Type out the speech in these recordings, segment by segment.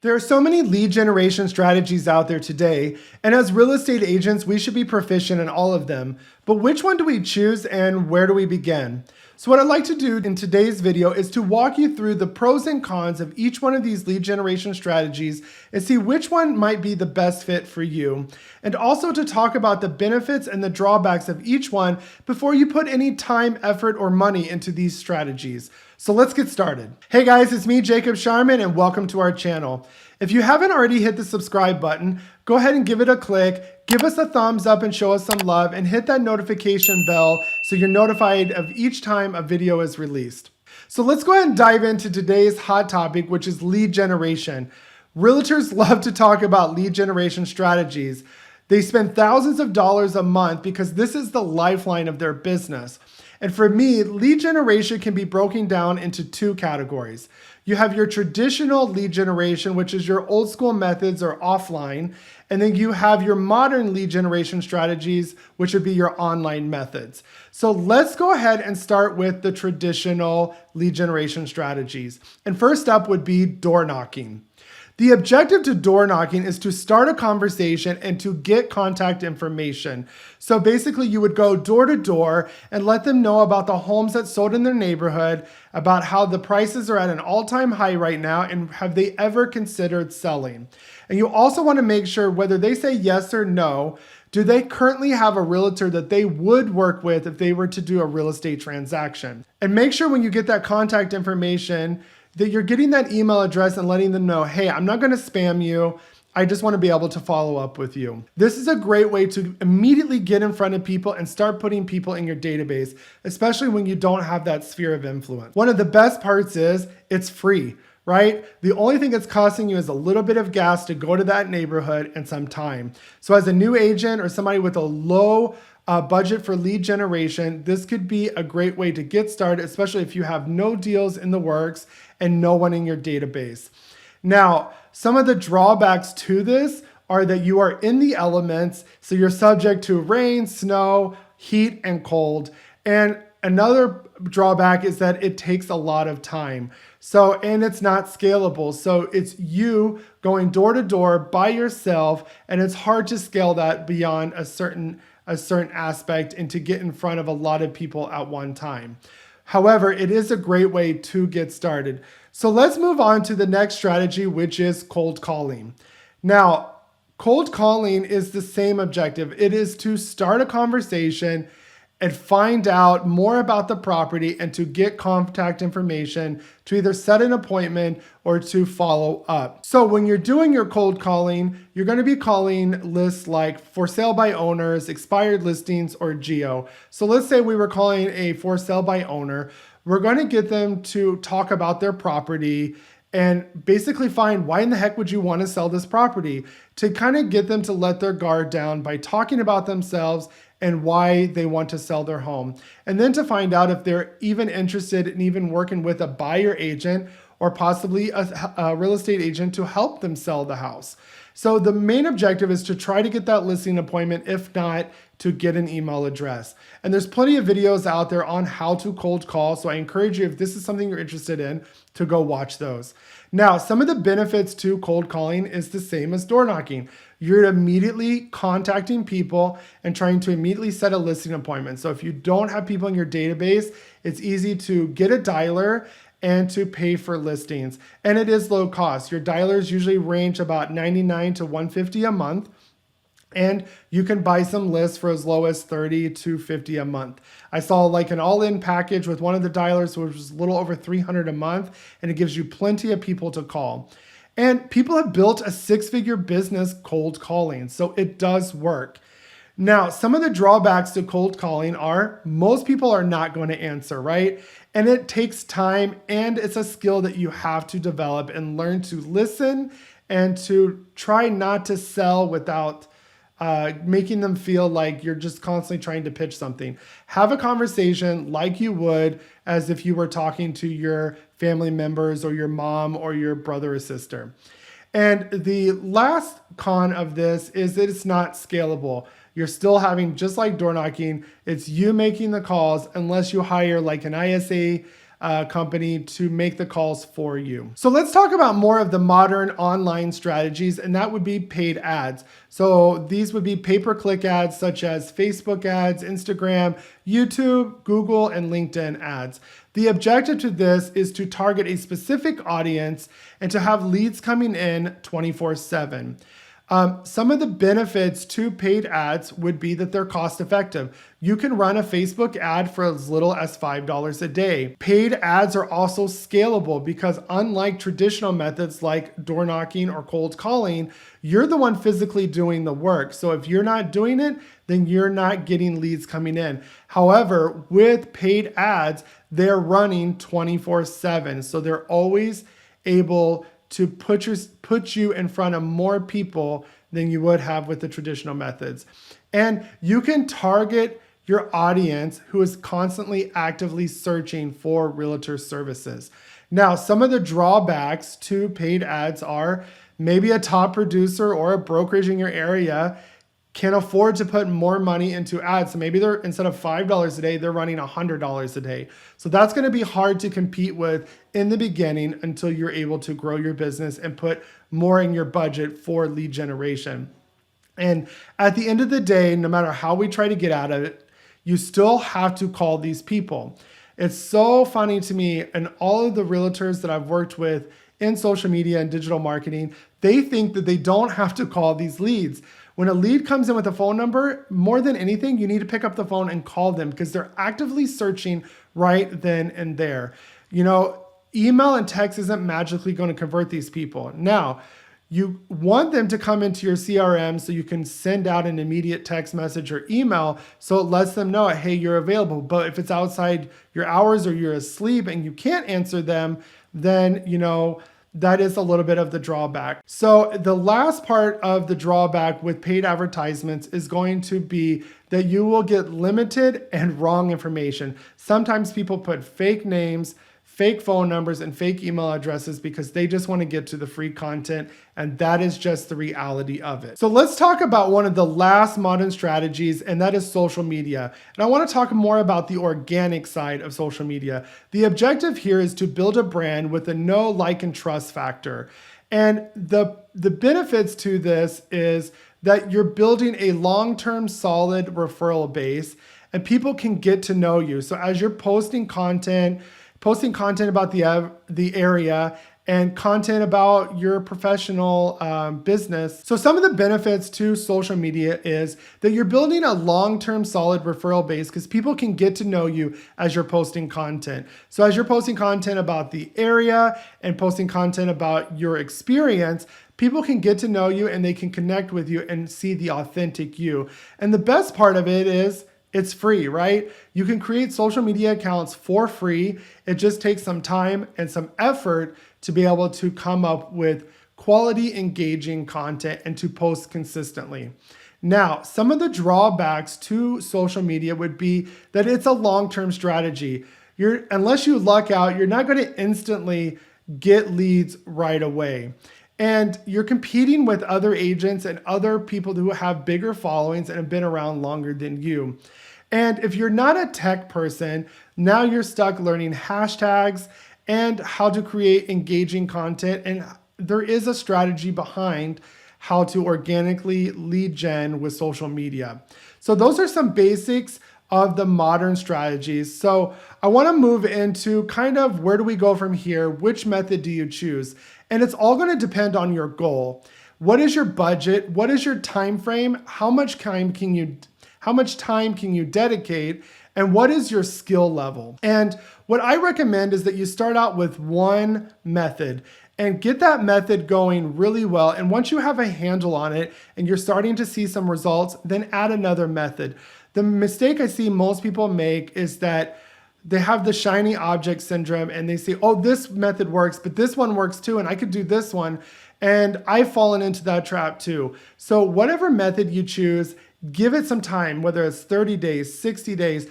There are so many lead generation strategies out there today, and as real estate agents, we should be proficient in all of them. But which one do we choose and where do we begin? So what I'd like to do in today's video is to walk you through the pros and cons of each one of these lead generation strategies and see which one might be the best fit for you. And also to talk about the benefits and the drawbacks of each one before you put any time, effort, or money into these strategies. So let's get started. Hey guys, it's me, Jacob Shireman, and welcome to our channel. If you haven't already hit the subscribe button, go ahead and give it a click, give us a thumbs up and show us some love, and hit that notification bell so you're notified of each time a video is released. So let's go ahead and dive into today's hot topic, which is lead generation. Realtors love to talk about lead generation strategies. They spend thousands of dollars a month because this is the lifeline of their business. And for me, lead generation can be broken down into two categories. You have your traditional lead generation, which is your old school methods or offline. And then you have your modern lead generation strategies, which would be your online methods. So let's go ahead and start with the traditional lead generation strategies. And first up would be door knocking. The objective to door knocking is to start a conversation and to get contact information. So basically you would go door to door and let them know about the homes that sold in their neighborhood, about how the prices are at an all-time high right now, and have they ever considered selling. And you also want to make sure whether they say yes or no, do they currently have a realtor that they would work with if they were to do a real estate transaction. And make sure when you get that contact information that you're getting that email address and letting them know, hey, I'm not going to spam you. I just want to be able to follow up with you. This is a great way to immediately get in front of people and start putting people in your database, especially when you don't have that sphere of influence. One of the best parts is it's free, right? The only thing it's costing you is a little bit of gas to go to that neighborhood and some time. So as a new agent or somebody with a low budget for lead generation, this could be a great way to get started, especially if you have no deals in the works and no one in your database. Now, some of the drawbacks to this are that you are in the elements, so you're subject to rain, snow, heat, and cold. And another drawback is that it takes a lot of time. And it's not scalable. So it's you going door to door by yourself, and it's hard to scale that beyond a certain aspect and to get in front of a lot of people at one time. However, it is a great way to get started. So let's move on to the next strategy, which is cold calling. Now, cold calling is the same objective. It is to start a conversation and find out more about the property and to get contact information to either set an appointment or to follow up. So when you're doing your cold calling, you're going to be calling lists like for sale by owners, expired listings, or geo. So let's say we were calling a for sale by owner. We're going to get them to talk about their property and basically find why in the heck would you want to sell this property, to kind of get them to let their guard down by talking about themselves and why they want to sell their home. And then to find out if they're even interested in even working with a buyer agent or possibly a real estate agent to help them sell the house. So the main objective is to try to get that listing appointment, if not to get an email address. And there's plenty of videos out there on how to cold call. So I encourage you, if this is something you're interested in, to go watch those. Now, some of the benefits to cold calling is the same as door knocking. You're immediately contacting people and trying to immediately set a listing appointment. So if you don't have people in your database, it's easy to get a dialer and to pay for listings. And it is low cost. Your dialers usually range about $99 to $150 a month. And you can buy some lists for as low as $30 to $50 a month. I saw like an all-in package with one of the dialers, which was a little over $300 a month, and it gives you plenty of people to call. And people have built a six-figure business cold calling, so it does work. Now, some of the drawbacks to cold calling are most people are not going to answer, right? And it takes time, and it's a skill that you have to develop and learn to listen and to try not to sell without making them feel like you're just constantly trying to pitch something. Have a conversation like you would as if you were talking to your family members or your mom or your brother or sister. And the last con of this is that it's not scalable. You're still having, just like door knocking, it's you making the calls unless you hire like an ISA company to make the calls for you. So let's talk about more of the modern online strategies, and that would be paid ads. So these would be pay-per-click ads such as Facebook ads, Instagram, YouTube, Google, and LinkedIn ads. The objective to this is to target a specific audience and to have leads coming in 24/7. Some of the benefits to paid ads would be that they're cost effective. You can run a Facebook ad for as little as $5 a day. Paid ads are also scalable because unlike traditional methods like door knocking or cold calling, you're the one physically doing the work. So if you're not doing it, then you're not getting leads coming in. However, with paid ads, they're running 24/7. So they're always able to put you in front of more people than you would have with the traditional methods. And you can target your audience who is constantly actively searching for realtor services. Now, some of the drawbacks to paid ads are maybe a top producer or a brokerage in your area can afford to put more money into ads. So maybe they're, instead of $5 a day, they're running $100 a day. So that's going to be hard to compete with in the beginning until you're able to grow your business and put more in your budget for lead generation. And at the end of the day, no matter how we try to get out of it, you still have to call these people. It's so funny to me, and all of the realtors that I've worked with in social media and digital marketing, they think that they don't have to call these leads. When a lead comes in with a phone number, more than anything, you need to pick up the phone and call them because they're actively searching right then and there. You know, email and text isn't magically going to convert these people. Now, you want them to come into your CRM so you can send out an immediate text message or email so it lets them know, hey, you're available. But if it's outside your hours or you're asleep and you can't answer them, then, you know, that is a little bit of the drawback. So the last part of the drawback with paid advertisements is going to be that you will get limited and wrong information. Sometimes people put fake names, fake phone numbers, and fake email addresses because they just want to get to the free content, and that is just the reality of it. So let's talk about one of the last modern strategies, and that is social media. And I want to talk more about the organic side of social media. The objective here is to build a brand with a know, like, and trust factor. And the benefits to this is that you're building a long-term solid referral base, and people can get to know you. So as you're posting content about the area and content about your professional business. So some of the benefits to social media is that you're building a long-term solid referral base because people can get to know you as you're posting content. So as you're posting content about the area and posting content about your experience, people can get to know you and they can connect with you and see the authentic you. And the best part of it is it's free, right? You can create social media accounts for free. It just takes some time and some effort to be able to come up with quality, engaging content and to post consistently. Now, some of the drawbacks to social media would be that it's a long-term strategy. Unless you luck out, you're not going to instantly get leads right away. And you're competing with other agents and other people who have bigger followings and have been around longer than you. And if you're not a tech person, now you're stuck learning hashtags and how to create engaging content. And there is a strategy behind how to organically lead gen with social media. So those are some basics of the modern strategies. So I want to move into kind of where do we go from here? Which method do you choose? And it's all going to depend on your goal. What is your budget? What is your time frame? How much time can you dedicate? And what is your skill level? And what I recommend is that you start out with one method and get that method going really well. And once you have a handle on it and you're starting to see some results, then add another method. The mistake I see most people make is that they have the shiny object syndrome and they say, oh, this method works, but this one works too, and I could do this one. And I've fallen into that trap too. So whatever method you choose, give it some time, whether it's 30 days, 60 days,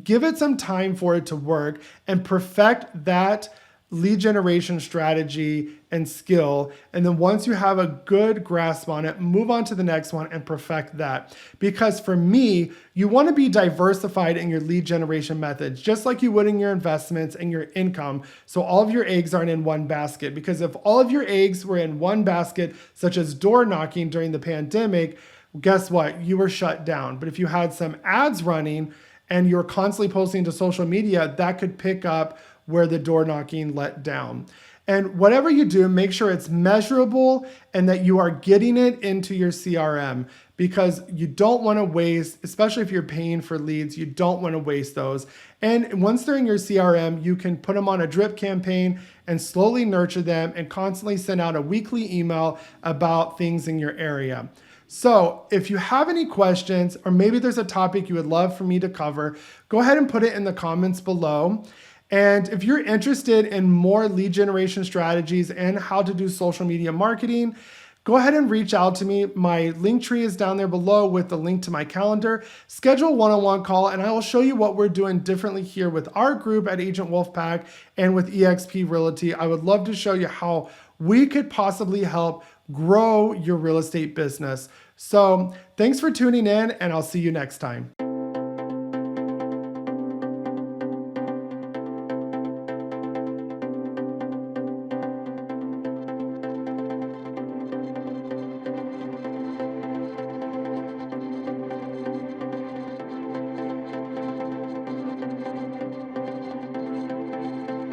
give it some time for it to work and perfect that lead generation strategy and skill. And then once you have a good grasp on it, move on to the next one and perfect that. Because for me, you want to be diversified in your lead generation methods, just like you would in your investments and your income. So all of your eggs aren't in one basket. Because if all of your eggs were in one basket, such as door knocking during the pandemic, guess what? You were shut down. But if you had some ads running and you're constantly posting to social media, that could pick up where the door knocking let down. And whatever you do, make sure it's measurable and that you are getting it into your CRM, because you don't want to waste, especially if you're paying for leads, you don't want to waste those. And once they're in your CRM, you can put them on a drip campaign and slowly nurture them and constantly send out a weekly email about things in your area. So if you have any questions, or maybe there's a topic you would love for me to cover, go ahead and put it in the comments below. And if you're interested in more lead generation strategies and how to do social media marketing, go ahead and reach out to me. My link tree is down there below with the link to my calendar. Schedule a one-on-one call and I will show you what we're doing differently here with our group at Agent Wolfpack and with eXp Realty. I would love to show you how we could possibly help grow your real estate business. So thanks for tuning in, and I'll see you next time.